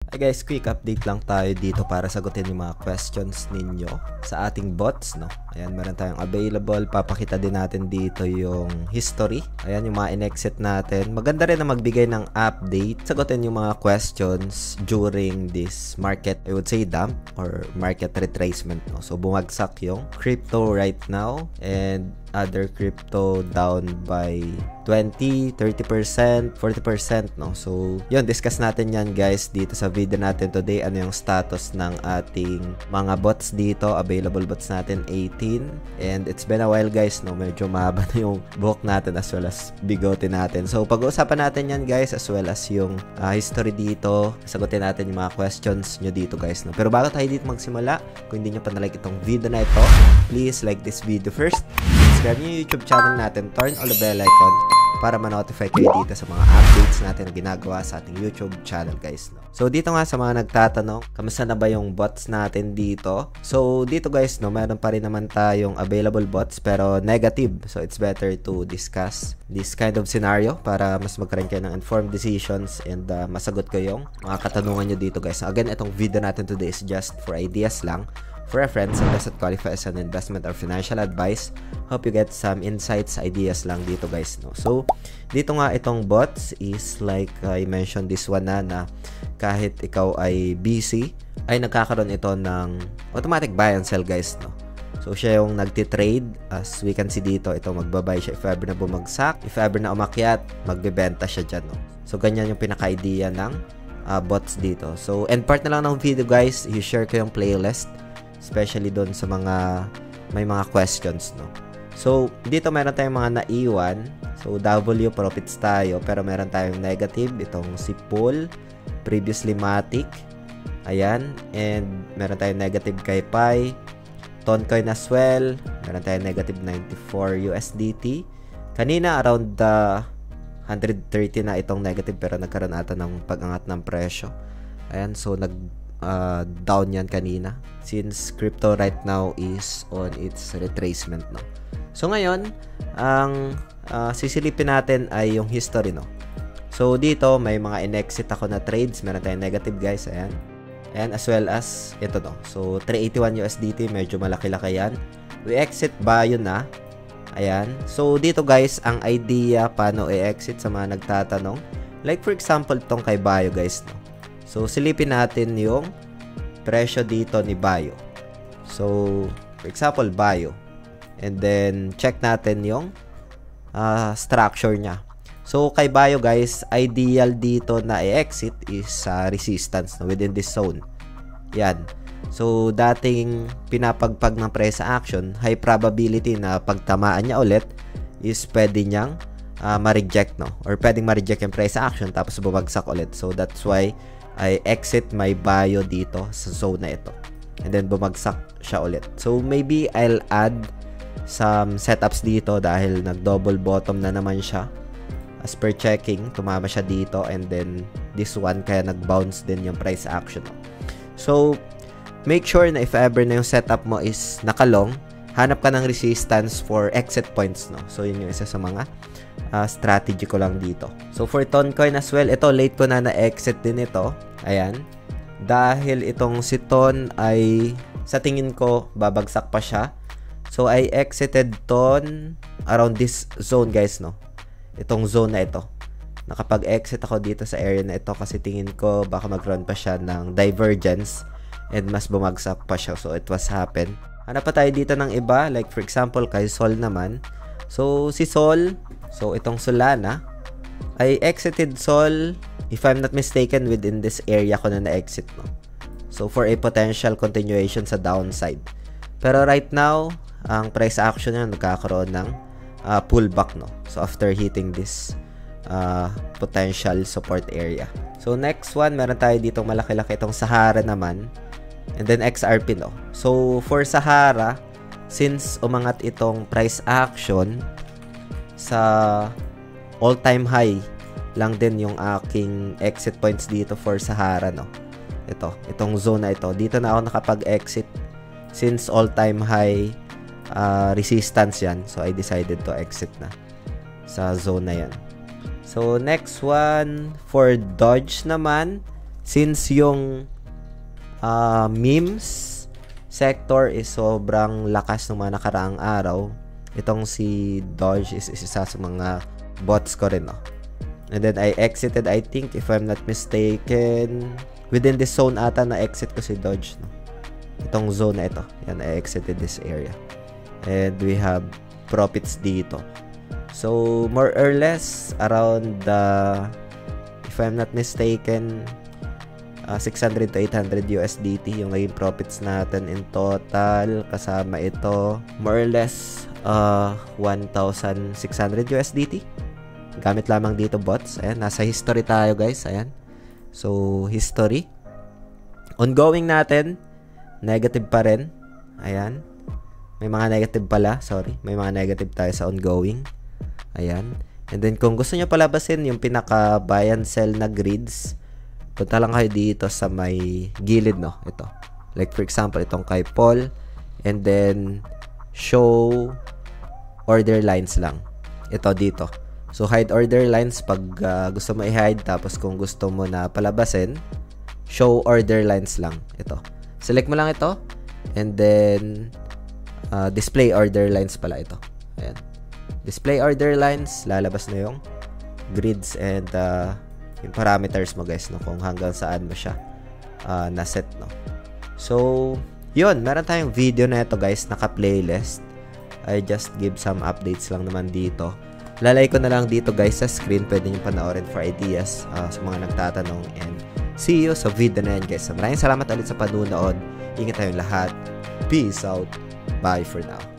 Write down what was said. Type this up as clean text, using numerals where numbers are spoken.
Hi guys, quick update lang tayo dito para sagutin yung mga questions ninyo sa ating bots, no? Ayan, meron tayong available. Papakita din natin dito yung history. Ayan, yung mga in-exit natin. Maganda rin na magbigay ng update. Sagutin yung mga questions during this market, I would say dump or market retracement, no? So, bumagsak yung crypto right now and other crypto down by 20, 30%, 40%, no? So, yun, discuss natin yan guys dito sa video natin today. Ano yung status ng ating mga bots dito, available bots natin 18, and it's been a while guys, no? Medyo mahaba na yung buhok natin as well as bigote natin. So, pag-uusapan natin yan guys as well as yung history dito. Sagutin natin yung mga questions nyo dito guys, no? Pero bago tayo dito magsimula, kung hindi nyo pa na-like itong video na ito, please like this video first. Subscribe nyo yung YouTube channel natin, turn on the bell icon para ma-notify kayo dito sa mga updates natin na ginagawa sa ating YouTube channel guys, no? So dito nga sa mga nagtatanong, kamusta na ba yung bots natin dito? So dito guys, no, meron pa rin naman tayong available bots pero negative. So it's better to discuss this kind of scenario para mas magkaroon kayo ng informed decisions and masagot ko yung mga katanungan nyo dito guys. So, again, itong video natin today is just for ideas lang, for reference, and doesn't qualify as an investment or financial advice. Hope you get some insights, ideas lang dito guys, no? So, dito nga itong bots is like I mentioned this one na kahit ikaw ay busy, ay nagkakaroon ito ng automatic buy and sell guys, no? So, siya yung nagtitrade. As we can see dito, ito magbabay siya if ever na bumagsak. If ever na umakyat, magbebenta siya dyan, no? So, ganyan yung pinaka-idea ng bots dito. So, end part na lang ng video guys, i-share ko yung playlist, especially doon sa mga may mga questions, no? So, dito meron tayong mga naiwan. So, W profits tayo, pero meron tayong negative, itong si Pool, previously Matic. Ayan, and meron tayong negative kay Pi, Toncoin as well. Meron tayong negative 94 USDT. Kanina around 130 na itong negative, pero nagkaroon ata ng pag-angat ng presyo. Ayan, so down yan kanina since crypto right now is on its retracement, no? So ngayon ang sisilipin natin ay yung history, no? So dito may mga in-exit ako na trades, meron tayong negative guys, ayan, and as well as ito, no? So 381 USDT, medyo malaki-laki yan. We exit Bayo na, ayan. So dito guys, ang idea paano i-exit sa mga nagtatanong, like for example tong kay Bayo guys, no? So, silipin natin yung presyo dito ni Bayo. So, for example, Bayo. And then, check natin yung structure niya. So, kay Bayo guys, ideal dito na i-exit is resistance, no, within this zone. Yan. So, dating pinapagpag ng price action, high probability na pagtamaan niya ulit is pwede niyang ma-reject, no? Or pwedeng ma-reject yung price action tapos bumagsak ulit. So, that's why I exit my Bayo dito sa zone na ito. And then, bumagsak siya ulit. So, maybe I'll add some setups dito dahil nag-double bottom na naman siya. As per checking, tumama siya dito. And then, this one, kaya nag-bounce din yung price action. So, make sure na if ever na yung setup mo is nakalong, hanap ka ng resistance for exit points, no? So, yun yung isa sa mga strategy ko lang dito. So, for Toncoin as well, ito, late ko na na-exit din ito. Ayan. Dahil itong si Ton ay, sa tingin ko, babagsak pa siya. So, I exited Ton around this zone, guys, no? Itong zone na ito. Nakapag-exit ako dito sa area na ito kasi tingin ko baka mag-run pa siya ng divergence and mas bumagsak pa siya. So, it was happen. Hanap pa tayo dito ng iba. Like, for example, kay Sol naman. So, si Sol, so, itong Solana, I exited Sol, if I'm not mistaken, within this area ko na na-exit, no? So, for a potential continuation sa downside. Pero right now, ang price action niya nagkakaroon ng pullback, no? So, after hitting this potential support area. So, next one, meron tayo ditong malaki-laki itong Sahara naman. And then, XRP, no? So, for Sahara, since umangat itong price action sa all-time high lang din yung aking exit points dito for Sahara, no? Itong zone na ito. Dito na ako nakapag-exit since all-time high resistance yan. So, I decided to exit na sa zone na yan. So, next one, for Dodge naman, since yung memes sector is sobrang lakas ng mga nakaraang araw, itong si Dodge is isa sa mga bots ko rin, no? And then I exited, I think, if I'm not mistaken, within this zone ata na exit ko si Dodge, no? Itong zone na ito. Yan, I exited this area. And we have profits dito. So, more or less, around if I'm not mistaken, 600 to 800 USDT yung naging profits natin in total. Kasama ito, more or less, 1,600 USDT. Gamit lamang dito bots. Ayan, nasa history tayo guys. Ayan. So, history. Ongoing natin, negative pa rin. Ayan. May mga negative pala. Sorry. May mga negative tayo sa ongoing. Ayan. And then, kung gusto nyo palabasin yung pinaka buy and sell na grids, punta lang kayo dito sa may gilid, no? Ito. Like, for example, itong kay Paul. And then, show order lines lang. Ito dito. So, hide order lines pag gusto mo i-hide. Tapos, kung gusto mo na palabasin, show order lines lang. Ito. Select mo lang ito. And then, display order lines pala ito. Ayan. Display order lines. Lalabas na yung grids and yung parameters mo guys, no? Kung hanggang saan mo siya na-set, no? So, yun. Meron tayong video na ito guys. Naka-playlist. I just give some updates lang naman dito. Lalay ko na lang dito guys sa screen. Pwede nyo panoorin for ideas sa mga nagtatanong. And see you sa video na yan guys. So, maraming salamat ulit sa panunood. Ingat tayong lahat. Peace out. Bye for now.